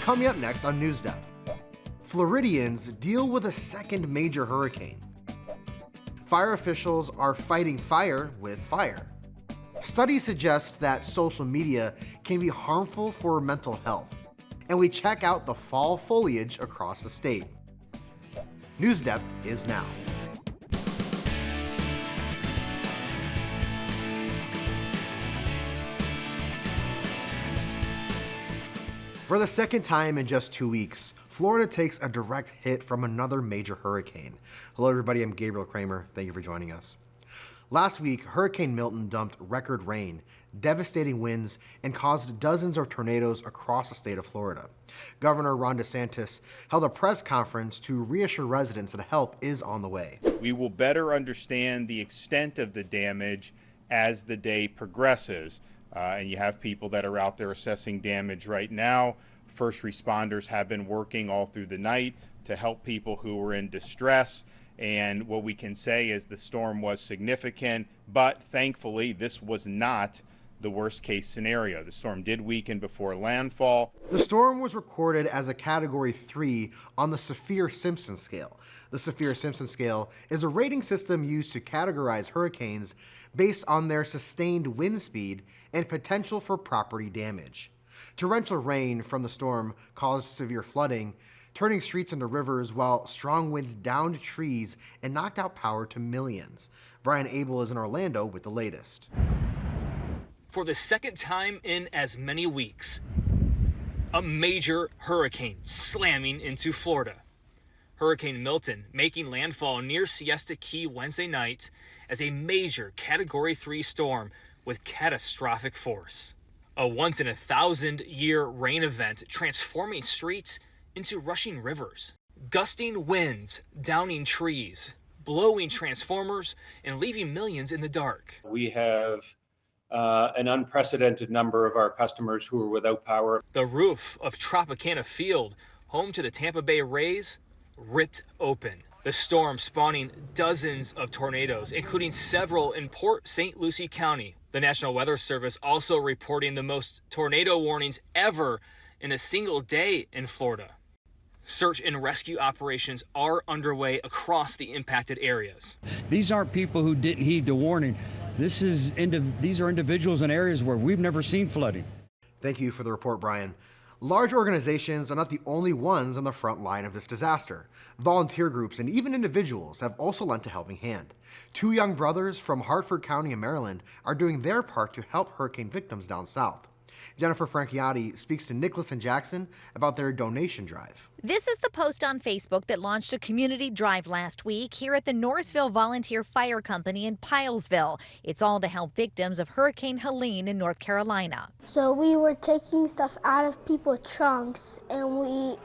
Coming up next on NewsDepth, Floridians deal with a second major hurricane. Fire officials are fighting fire with fire. Studies suggest that social media can be harmful for mental health. And we check out the fall foliage across the state. NewsDepth is now. For the second time in just 2 weeks, Florida takes a direct hit from another major hurricane. Hello everybody, I'm Gabriel Kramer. Thank you for joining us. Last week, Hurricane Milton dumped record rain, devastating winds, and caused dozens of tornadoes across the state of Florida. Governor Ron DeSantis held a press conference to reassure residents that help is on the way. We will better understand the extent of the damage as the day progresses. And you have people that are out there assessing damage right now. First responders have been working all through the night to help people who are in distress. And what we can say is the storm was significant, but thankfully this was not the worst case scenario. The storm did weaken before landfall. The storm was recorded as a Category 3 on the Saffir-Simpson scale. The Saffir-Simpson scale is a rating system used to categorize hurricanes based on their sustained wind speed and potential for property damage. Torrential rain from the storm caused severe flooding, turning streets into rivers, while strong winds downed trees and knocked out power to millions. Brian Abel is in Orlando with the latest. For the second time in as many weeks, a major hurricane slamming into Florida. Hurricane Milton making landfall near Siesta Key Wednesday night as a major Category 3 storm with catastrophic force. A once-in-a-thousand-year rain event transforming streets into rushing rivers. Gusting winds, downing trees, blowing transformers, and leaving millions in the dark. We have an unprecedented number of our customers who are without power. The roof of Tropicana Field, home to the Tampa Bay Rays, ripped open. The storm spawning dozens of tornadoes, including several in Port St. Lucie County. The National Weather Service also reporting the most tornado warnings ever in a single day in Florida. Search and rescue operations are underway across the impacted areas. These aren't people who didn't heed the warning. These are individuals in areas where we've never seen flooding. Thank you for the report, Brian. Large organizations are not the only ones on the front line of this disaster. Volunteer groups and even individuals have also lent a helping hand. Two young brothers from Hartford County in Maryland are doing their part to help hurricane victims down south. Jennifer Franciotti speaks to Nicholas and Jackson about their donation drive. This is the post on Facebook that launched a community drive last week here at the Norrisville Volunteer Fire Company in Pilesville. It's all to help victims of Hurricane Helene in North Carolina. So we were taking stuff out of people's trunks and we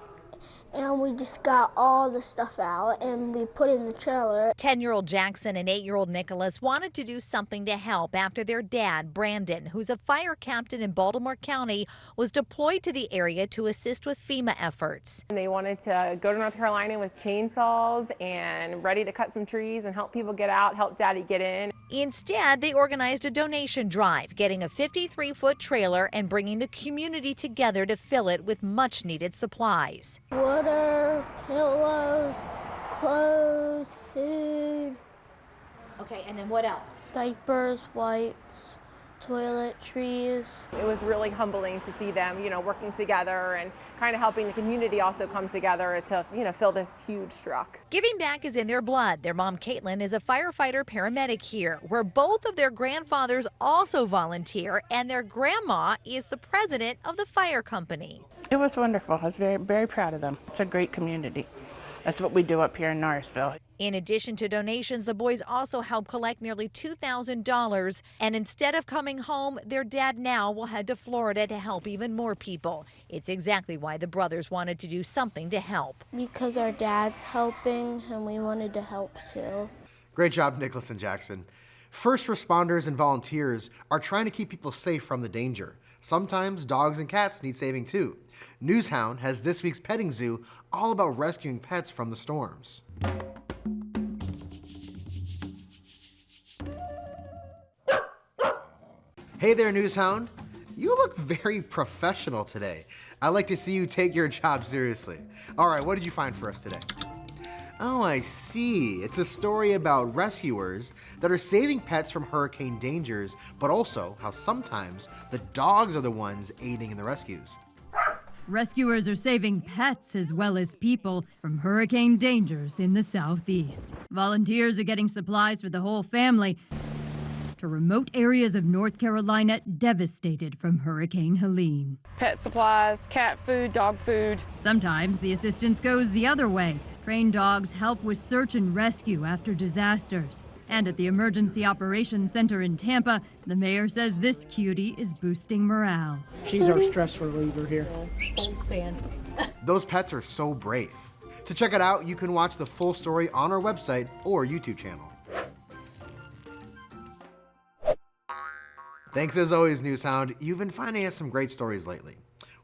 just got all the stuff out and we put it in the trailer. 10-year-old Jackson and 8-year-old Nicholas wanted to do something to help after their dad, Brandon, who's a fire captain in Baltimore County, was deployed to the area to assist with FEMA efforts. And they wanted to go to North Carolina with chainsaws and ready to cut some trees and help people get out, help Daddy get in. Instead, they organized a donation drive, getting a 53-foot trailer and bringing the community together to fill it with much-needed supplies. Water, pillows, clothes, food. Okay, and then what else? Diapers, wipes, toiletries. It was really humbling to see them, working together and kind of helping the community also come together to, fill this huge truck. Giving back is in their blood. Their mom, Caitlin, is a firefighter paramedic here, where both of their grandfathers also volunteer, and their grandma is the president of the fire company. It was wonderful. I was very, very proud of them. It's a great community. That's what we do up here in Norrisville. In addition to donations, the boys also helped collect nearly $2,000. And instead of coming home, their dad now will head to Florida to help even more people. It's exactly why the brothers wanted to do something to help. Because our dad's helping and we wanted to help too. Great job, Nicholas and Jackson. First responders and volunteers are trying to keep people safe from the danger. Sometimes dogs and cats need saving too. NewsHound has this week's petting zoo all about rescuing pets from the storms. Hey there, NewsHound. You look very professional today. I like to see you take your job seriously. All right, what did you find for us today? Oh, I see. It's a story about rescuers that are saving pets from hurricane dangers, but also how sometimes the dogs are the ones aiding in the rescues. Rescuers are saving pets as well as people from hurricane dangers in the southeast. Volunteers are getting supplies for the whole family to remote areas of North Carolina devastated from Hurricane Helene. Pet supplies, cat food, dog food. Sometimes the assistance goes the other way. Trained dogs help with search and rescue after disasters. And at the Emergency Operations Center in Tampa, the mayor says this cutie is boosting morale. She's our stress reliever here. Those pets are so brave. To check it out, you can watch the full story on our website or YouTube channel. Thanks as always, Newshound. You've been finding us some great stories lately.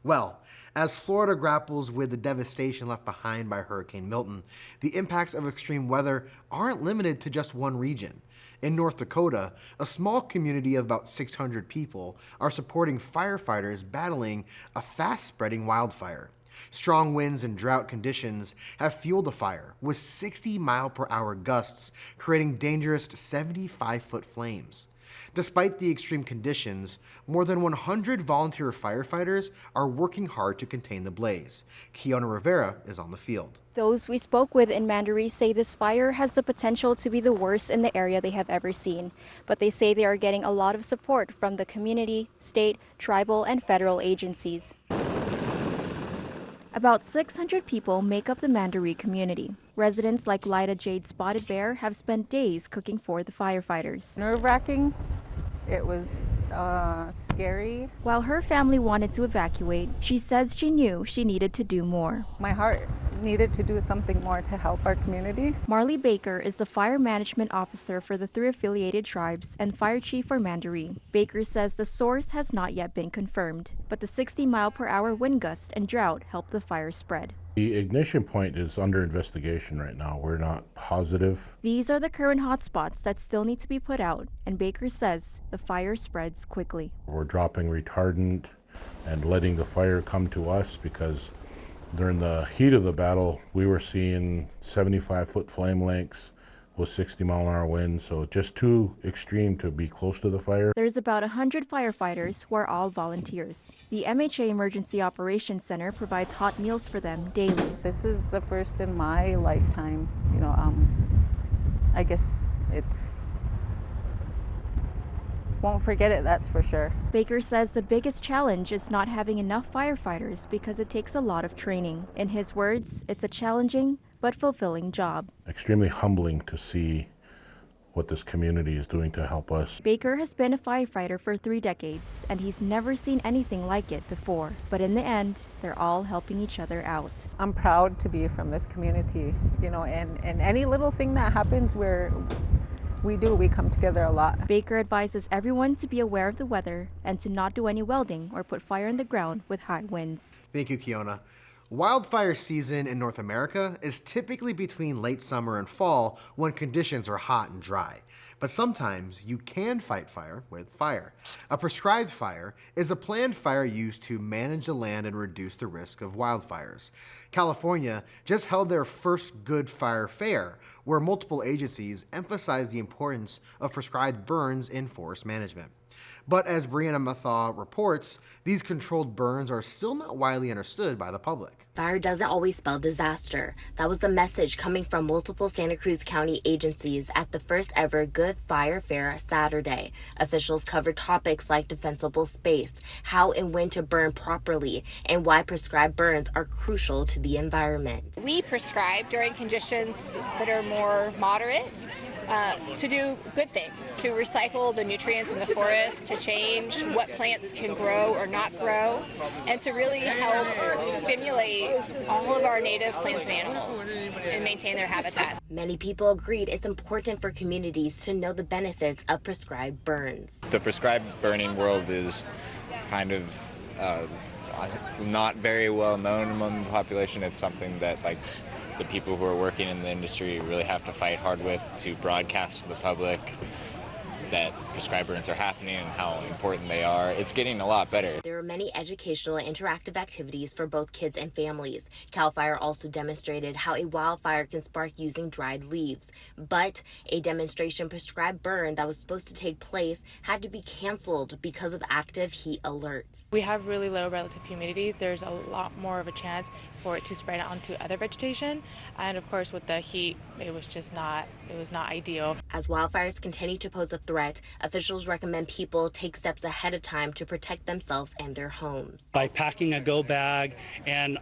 Well, as Florida grapples with the devastation left behind by Hurricane Milton, the impacts of extreme weather aren't limited to just one region. In North Dakota, a small community of about 600 people are supporting firefighters battling a fast-spreading wildfire. Strong winds and drought conditions have fueled the fire, with 60-mile-per-hour gusts creating dangerous 75-foot flames. Despite the extreme conditions, more than 100 volunteer firefighters are working hard to contain the blaze. Kiona Rivera is on the field. Those we spoke with in Mandaree say this fire has the potential to be the worst in the area they have ever seen. But they say they are getting a lot of support from the community, state, tribal, and federal agencies. About 600 people make up the Mandaree community. Residents like Lyda Jade Spotted Bear have spent days cooking for the firefighters. Nerve-wracking. It was scary. While her family wanted to evacuate, she says she knew she needed to do more. My heart needed to do something more to help our community. Marley Baker is the fire management officer for the 3 affiliated tribes and fire chief for Mandaree. Baker says the source has not yet been confirmed, but the 60-mile-per-hour wind gust and drought helped the fire spread. The ignition point is under investigation right now. We're not positive. These are the current hotspots that still need to be put out, and Baker says the fire spreads quickly. We're dropping retardant and letting the fire come to us because during the heat of the battle, we were seeing 75-foot flame lengths with 60-mile-an-hour winds, so just too extreme to be close to the fire. There's about 100 firefighters who are all volunteers. The MHA Emergency Operations Center provides hot meals for them daily. This is the first in my lifetime. I guess it's... won't forget it, that's for sure. Baker says the biggest challenge is not having enough firefighters because it takes a lot of training. In his words, it's a challenging but fulfilling job. Extremely humbling to see what this community is doing to help us. Baker has been a firefighter for 3 decades, and he's never seen anything like it before. But in the end, they're all helping each other out. I'm proud to be from this community, and any little thing that happens where we come together a lot. Baker advises everyone to be aware of the weather and to not do any welding or put fire in the ground with high winds. Thank you, Kiona. Wildfire season in North America is typically between late summer and fall when conditions are hot and dry. But sometimes you can fight fire with fire. A prescribed fire is a planned fire used to manage the land and reduce the risk of wildfires. California just held their first Good Fire Fair, where multiple agencies emphasized the importance of prescribed burns in forest management. But as Brianna Mathaw reports, these controlled burns are still not widely understood by the public. Fire doesn't always spell disaster. That was the message coming from multiple Santa Cruz County agencies at the first ever Good Fire Fair Saturday. Officials covered topics like defensible space, how and when to burn properly, and why prescribed burns are crucial to the environment. We prescribe during conditions that are more moderate. To do good things, to recycle the nutrients in the forest, to change what plants can grow or not grow, and to really help stimulate all of our native plants and animals and maintain their habitat. Many people agreed it's important for communities to know the benefits of prescribed burns. The prescribed burning world is kind of not very well known among the population. It's something that the people who are working in the industry really have to fight hard with to broadcast to the public. that prescribed burns are happening and how important they are. It's getting a lot better. There are many educational and interactive activities for both kids and families. CAL FIRE also demonstrated how a wildfire can spark using dried leaves. But a demonstration prescribed burn that was supposed to take place had to be canceled because of active heat alerts. We have really low relative humidities. There's a lot more of a chance for it to spread onto other vegetation. And of course, with the heat, it was not ideal. As wildfires continue to pose a threat, officials recommend people take steps ahead of time to protect themselves and their homes. By packing a go bag and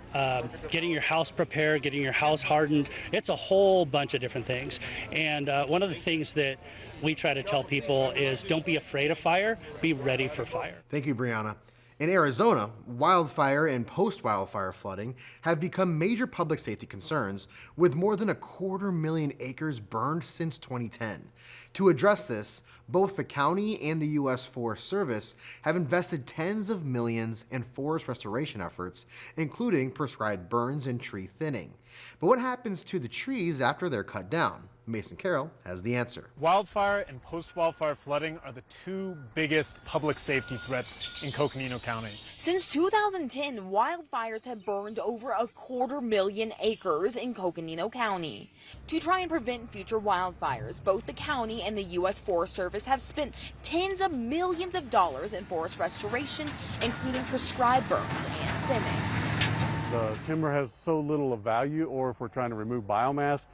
getting your house prepared, getting your house hardened, it's a whole bunch of different things. And one of the things that we try to tell people is don't be afraid of fire, be ready for fire. Thank you, Brianna. In Arizona, wildfire and post-wildfire flooding have become major public safety concerns, with more than 250,000 acres burned since 2010. To address this, both the county and the U.S. Forest Service have invested tens of millions in forest restoration efforts, including prescribed burns and tree thinning. But what happens to the trees after they're cut down? Mason Carroll has the answer. Wildfire and post-wildfire flooding are the two biggest public safety threats in Coconino County. Since 2010, wildfires have burned over 250,000 acres in Coconino County. To try and prevent future wildfires, both the county and the U.S. Forest Service have spent tens of millions of dollars in forest restoration, including prescribed burns and thinning. The timber has so little of value, or if we're trying to remove biomass,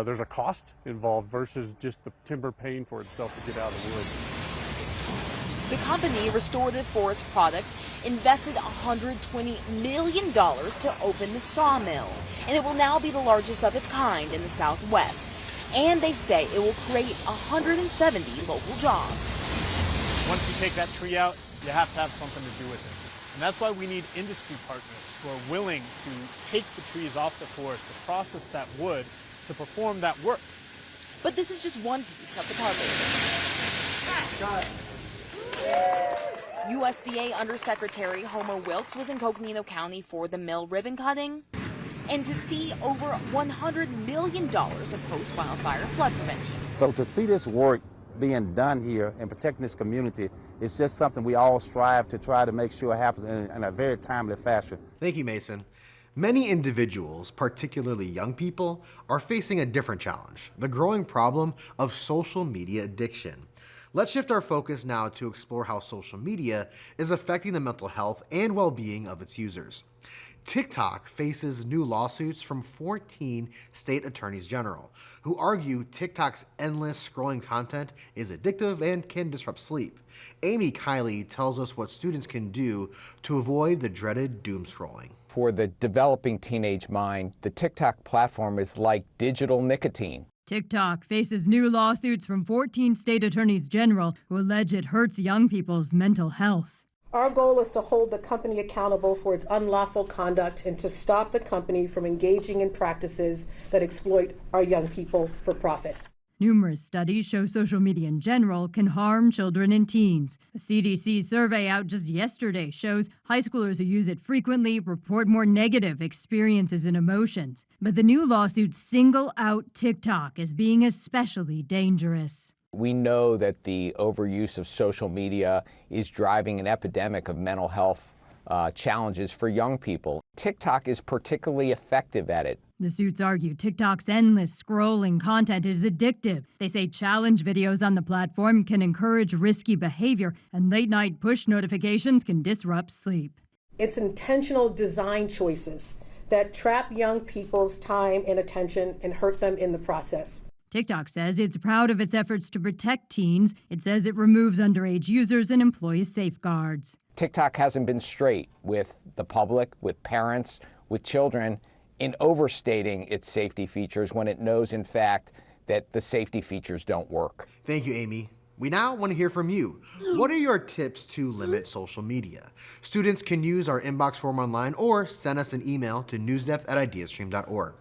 there's a cost involved versus just the timber paying for itself to get out of the woods. The company, Restorative Forest Products, invested $120 million to open the sawmill, and it will now be the largest of its kind in the Southwest. And they say it will create 170 local jobs. Once you take that tree out, you have to have something to do with it. And that's why we need industry partners who are willing to take the trees off the forest, to process that wood, to perform that work. But this is just one piece of the puzzle. USDA Undersecretary Homer Wilkes was in Coconino County for the mill ribbon cutting and to see over $100 million of post-wildfire flood prevention. So to see this work being done here and protecting this community is just something we all strive to try to make sure happens in a very timely fashion. Thank you, Mason. Many individuals, particularly young people, are facing a different challenge: the growing problem of social media addiction. Let's shift our focus now to explore how social media is affecting the mental health and well-being of its users. TikTok faces new lawsuits from 14 state attorneys general, who argue TikTok's endless scrolling content is addictive and can disrupt sleep. Amy Kiley tells us what students can do to avoid the dreaded doom scrolling. For the developing teenage mind, the TikTok platform is like digital nicotine. TikTok faces new lawsuits from 14 state attorneys general who allege it hurts young people's mental health. Our goal is to hold the company accountable for its unlawful conduct and to stop the company from engaging in practices that exploit our young people for profit. Numerous studies show social media in general can harm children and teens. A CDC survey out just yesterday shows high schoolers who use it frequently report more negative experiences and emotions. But the new lawsuits single out TikTok as being especially dangerous. We know that the overuse of social media is driving an epidemic of mental health challenges for young people. TikTok is particularly effective at it. The suits argue TikTok's endless scrolling content is addictive. They say challenge videos on the platform can encourage risky behavior, and late-night push notifications can disrupt sleep. It's intentional design choices that trap young people's time and attention and hurt them in the process. TikTok says it's proud of its efforts to protect teens. It says it removes underage users and employs safeguards. TikTok hasn't been straight with the public, with parents, with children, in overstating its safety features when it knows, in fact, that the safety features don't work. Thank you, Amy. We now want to hear from you. What are your tips to limit social media? Students can use our inbox form online or send us an email to newsdepth@ideastream.org.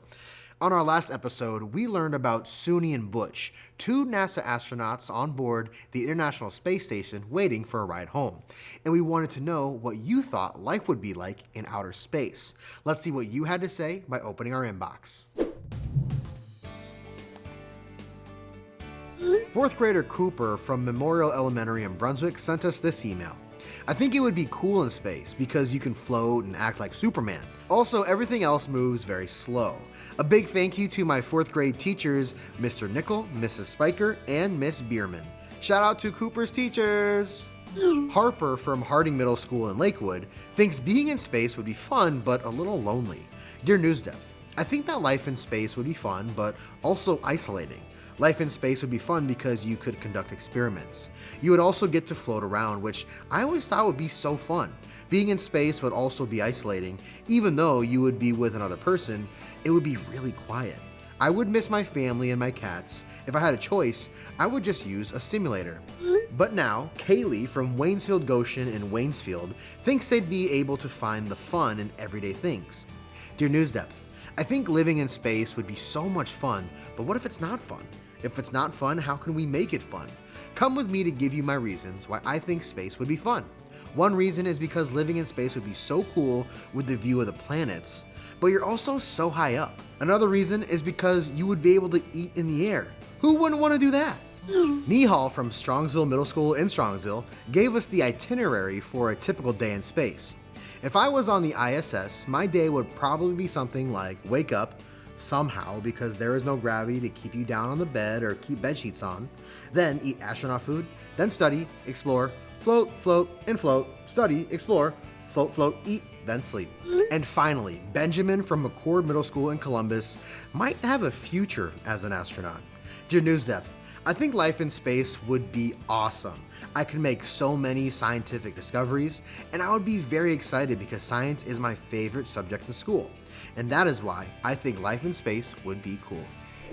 On our last episode, we learned about Suni and Butch, two NASA astronauts on board the International Space Station waiting for a ride home. And we wanted to know what you thought life would be like in outer space. Let's see what you had to say by opening our inbox. 4th grader Cooper from Memorial Elementary in Brunswick sent us this email. I think it would be cool in space because you can float and act like Superman. Also, everything else moves very slow. A big thank you to my 4th grade teachers, Mr. Nickel, Mrs. Spiker, and Miss Bierman. Shout out to Cooper's teachers! Harper from Harding Middle School in Lakewood thinks being in space would be fun but a little lonely. Dear NewsDepth, I think that life in space would be fun but also isolating. Life in space would be fun because you could conduct experiments. You would also get to float around, which I always thought would be so fun. Being in space would also be isolating. Even though you would be with another person, it would be really quiet. I would miss my family and my cats. If I had a choice, I would just use a simulator. But now, Kaylee from Waynesfield Goshen in Waynesfield thinks they'd be able to find the fun in everyday things. Dear NewsDepth, I think living in space would be so much fun, but what if it's not fun? If it's not fun, how can we make it fun? Come with me to give you my reasons why I think space would be fun. One reason is because living in space would be so cool with the view of the planets, but you're also so high up. Another reason is because you would be able to eat in the air. Who wouldn't want to do that? Nihal from Strongsville Middle School in Strongsville gave us the itinerary for a typical day in space. If I was on the ISS, my day would probably be something like wake up somehow because there is no gravity to keep you down on the bed or keep bed sheets on, then eat astronaut food, then study, explore, float, float, and float, study, explore, float, float, eat, then sleep. And finally, Benjamin from McCord Middle School in Columbus might have a future as an astronaut. Dear NewsDepth, I think life in space would be awesome. I could make so many scientific discoveries, and I would be very excited because science is my favorite subject in school. And that is why I think life in space would be cool.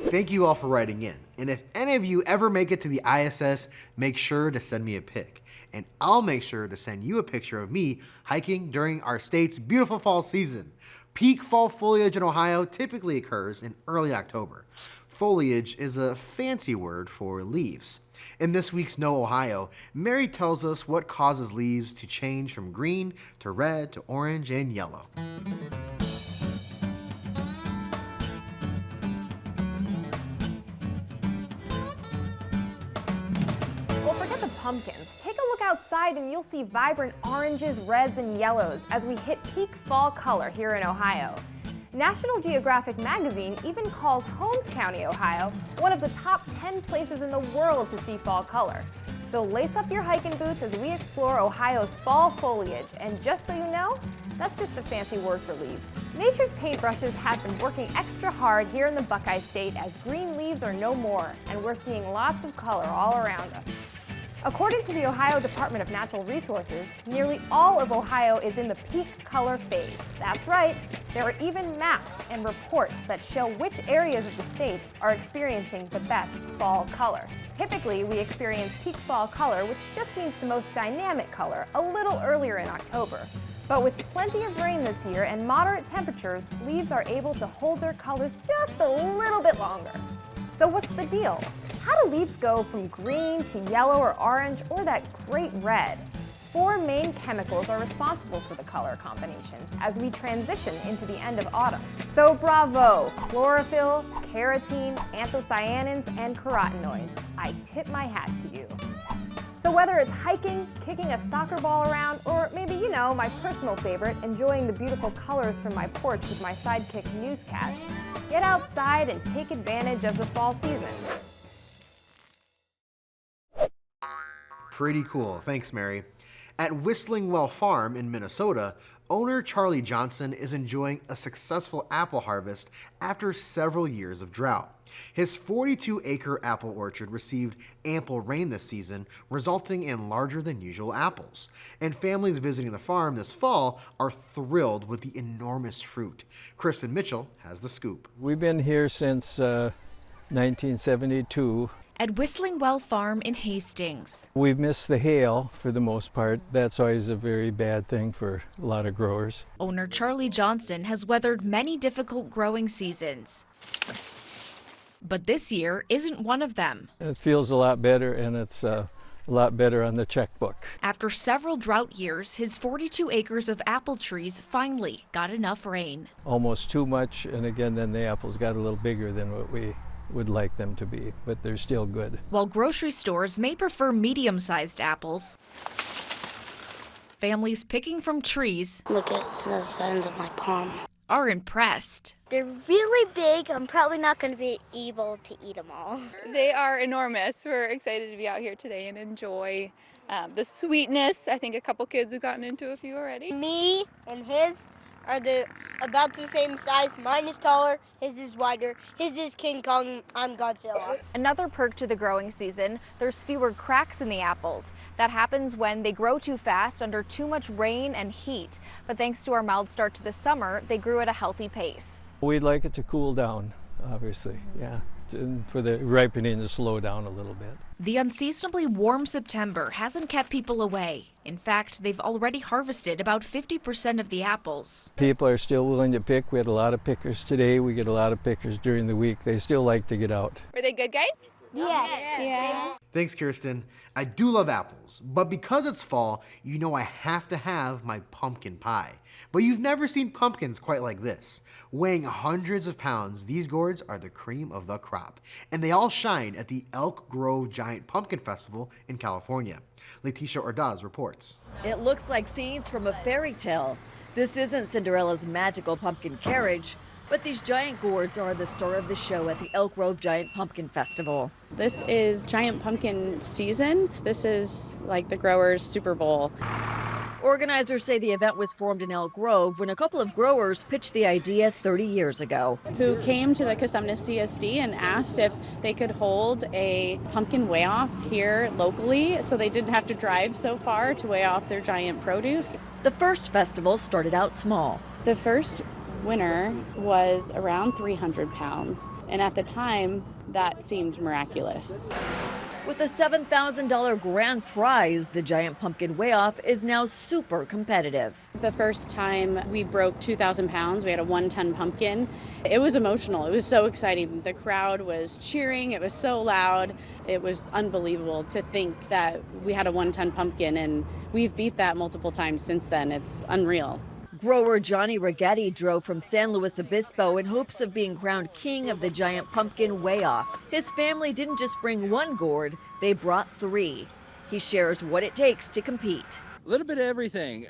Thank you all for writing in. And if any of you ever make it to the ISS, make sure to send me a pic. And I'll make sure to send you a picture of me hiking during our state's beautiful fall season. Peak fall foliage in Ohio typically occurs in early October. Foliage is a fancy word for leaves. In this week's Know Ohio, Mary tells us what causes leaves to change from green to red to orange and yellow. Well, forget the pumpkins. Take a look outside and you'll see vibrant oranges, reds, and yellows as we hit peak fall color here in Ohio. National Geographic magazine even calls Holmes County, Ohio, one of the top 10 places in the world to see fall color. So lace up your hiking boots as we explore Ohio's fall foliage. And just so you know, that's just a fancy word for leaves. Nature's paintbrushes have been working extra hard here in the Buckeye State as green leaves are no more, and we're seeing lots of color all around us. According to the Ohio Department of Natural Resources, nearly all of Ohio is in the peak color phase. That's right, there are even maps and reports that show which areas of the state are experiencing the best fall color. Typically, we experience peak fall color, which just means the most dynamic color, a little earlier in October. But with plenty of rain this year and moderate temperatures, leaves are able to hold their colors just a little bit longer. So what's the deal? How do leaves go from green to yellow or orange or that great red? 4 main chemicals are responsible for the color combinations as we transition into the end of autumn. So bravo, chlorophyll, carotene, anthocyanins, and carotenoids. I tip my hat to you. So whether it's hiking, kicking a soccer ball around, or maybe, you know, my personal favorite, enjoying the beautiful colors from my porch with my sidekick Newscat, get outside and take advantage of the fall season. Pretty cool. Thanks, Mary. At Whistling Well Farm in Minnesota, owner Charlie Johnson is enjoying a successful apple harvest after several years of drought. His 42-acre apple orchard received ample rain this season, resulting in larger than usual apples. And families visiting the farm this fall are thrilled with the enormous fruit. Kristen Mitchell has the scoop. We've been here since 1972. At Whistling Well Farm in Hastings. We've missed the hail for the most part. That's always a very bad thing for a lot of growers. Owner Charlie Johnson has weathered many difficult growing seasons. But this year isn't one of them. It feels a lot better, and it's a lot better on the checkbook. After several drought years, his 42 acres of apple trees finally got enough rain. Almost too much, and again, then the apples got a little bigger than what we would like them to be, but they're still good. While grocery stores may prefer medium-sized apples, families picking from trees Look at the size of my palm. are impressed. They're really big. I'm probably not going to be able to eat them all. They are enormous. We're excited to be out here today and enjoy the sweetness. I think a couple kids have gotten into a few already. Me and his are about the same size. Mine is taller, his is wider, his is King Kong, I'm Godzilla. Another perk to the growing season, there's fewer cracks in the apples. That happens when they grow too fast under too much rain and heat. But thanks to our mild start to the summer, they grew at a healthy pace. We'd like it to cool down, obviously, yeah, for the ripening to slow down a little bit. The unseasonably warm September hasn't kept people away. In fact, they've already harvested about 50% of the apples. People are still willing to pick. We had a lot of pickers today. We get a lot of pickers during the week. They still like to get out. Were they good, guys? Yes. Yeah. Thanks, Kirsten. I do love apples, but because it's fall, you know I have to have my pumpkin pie. But you've never seen pumpkins quite like this. Weighing hundreds of pounds, these gourds are the cream of the crop, and they all shine at the Elk Grove Giant Pumpkin Festival in California. Leticia Ordaz reports. It looks like scenes from a fairy tale. This isn't Cinderella's magical pumpkin carriage, but these giant gourds are the star of the show at the Elk Grove Giant Pumpkin Festival. This is giant pumpkin season. This is like the growers' Super Bowl. Organizers say the event was formed in Elk Grove when a couple of growers pitched the idea 30 years ago. Who came to the Cosumnes CSD and asked if they could hold a pumpkin weigh-off here locally so they didn't have to drive so far to weigh off their giant produce. The first festival started out small. The first winner was around 300 pounds, and at the time that seemed miraculous. With a $7,000 grand prize, the giant pumpkin weigh-off is now super competitive. The first time we broke 2,000 pounds, we had a 1-ton pumpkin. It was emotional. It was so exciting. The crowd was cheering. It was so loud. It was unbelievable to think that we had a 1-ton pumpkin, and we've beat that multiple times since then. It's unreal. Grower Johnny Rigetti drove from San Luis Obispo in hopes of being crowned king of the giant pumpkin weigh-off. His family didn't just bring one gourd, they brought 3. He shares what it takes to compete. A little bit of everything.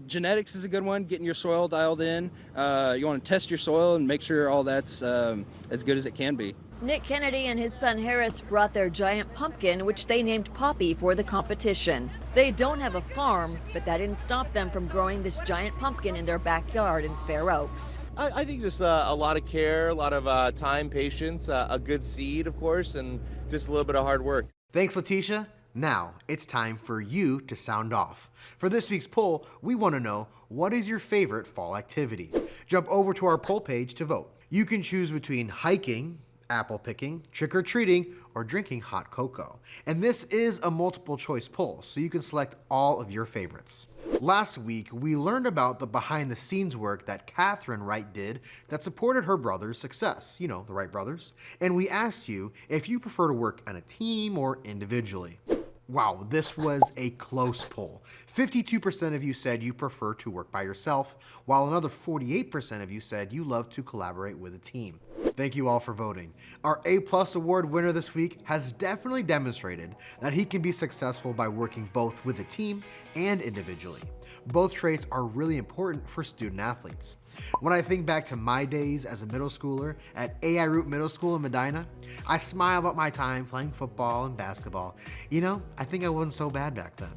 Genetics is a good one, getting your soil dialed in. You want to test your soil and make sure all that's as good as it can be. Nick Kennedy and his son Harris brought their giant pumpkin, which they named Poppy, for the competition. They don't have a farm, but that didn't stop them from growing this giant pumpkin in their backyard in Fair Oaks. I think just a lot of care, a lot of time, patience, a good seed, of course, and just a little bit of hard work. Thanks, Leticia. Now, it's time for you to sound off. For this week's poll, we want to know, what is your favorite fall activity? Jump over to our poll page to vote. You can choose between hiking, apple picking, trick-or-treating, or drinking hot cocoa. And this is a multiple choice poll, so you can select all of your favorites. Last week, we learned about the behind-the-scenes work that Catherine Wright did that supported her brother's success, you know, the Wright brothers. And we asked you if you prefer to work on a team or individually. Wow, this was a close poll. 52% of you said you prefer to work by yourself, while another 48% of you said you love to collaborate with a team. Thank you all for voting. Our A+ award winner this week has definitely demonstrated that he can be successful by working both with a team and individually. Both traits are really important for student athletes. When I think back to my days as a middle schooler at AI Root Middle School in Medina, I smile about my time playing football and basketball. You know, I think I wasn't so bad back then.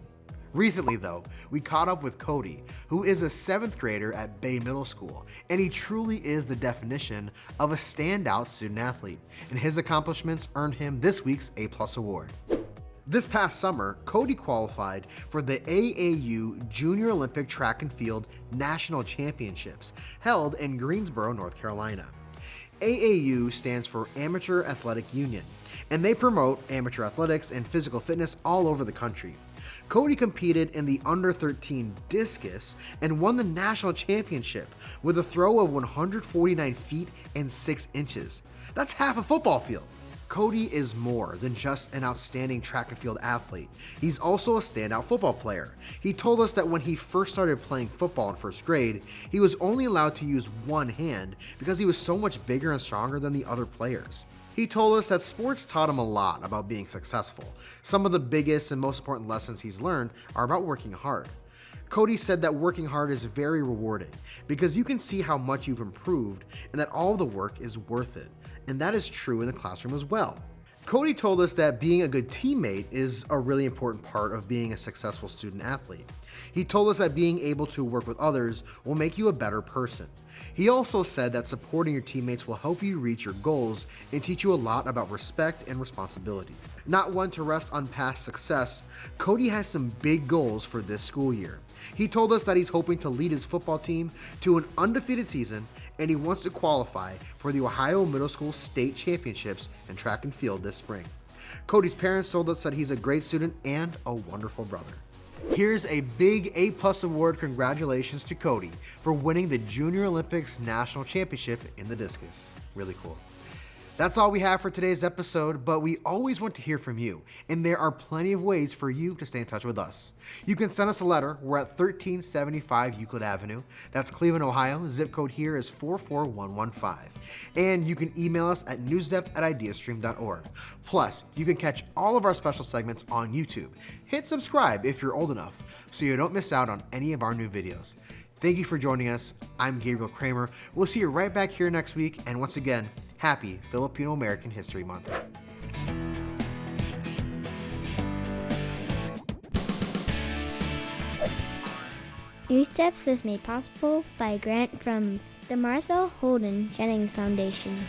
Recently though, we caught up with Cody, who is a 7th grader at Bay Middle School, and he truly is the definition of a standout student athlete, and his accomplishments earned him this week's A+ award. This past summer, Cody qualified for the AAU Junior Olympic Track and Field National Championships held in Greensboro, North Carolina. AAU stands for Amateur Athletic Union, and they promote amateur athletics and physical fitness all over the country. Cody competed in the under-13 discus and won the national championship with a throw of 149 feet and 6 inches. That's half a football field. Cody is more than just an outstanding track and field athlete. He's also a standout football player. He told us that when he first started playing football in 1st grade, he was only allowed to use one hand because he was so much bigger and stronger than the other players. He told us that sports taught him a lot about being successful. Some of the biggest and most important lessons he's learned are about working hard. Cody said that working hard is very rewarding because you can see how much you've improved and that all of the work is worth it. And that is true in the classroom as well. Cody told us that being a good teammate is a really important part of being a successful student athlete. He told us that being able to work with others will make you a better person. He also said that supporting your teammates will help you reach your goals and teach you a lot about respect and responsibility. Not one to rest on past success, Cody has some big goals for this school year. He told us that he's hoping to lead his football team to an undefeated season, and he wants to qualify for the Ohio Middle School State Championships in track and field this spring. Cody's parents told us that he's a great student and a wonderful brother. Here's a big A+ award congratulations to Cody for winning the Junior Olympics National Championship in the discus. Really cool. That's all we have for today's episode, but we always want to hear from you, and there are plenty of ways for you to stay in touch with us. You can send us a letter. We're at 1375 Euclid Avenue. That's Cleveland, Ohio. Zip code here is 44115. And you can email us at newsdepth@ideastream.org. Plus, you can catch all of our special segments on YouTube. Hit subscribe if you're old enough so you don't miss out on any of our new videos. Thank you for joining us. I'm Gabriel Kramer. We'll see you right back here next week, and once again, happy Filipino American History Month. NewsDepth is made possible by a grant from the Martha Holden Jennings Foundation.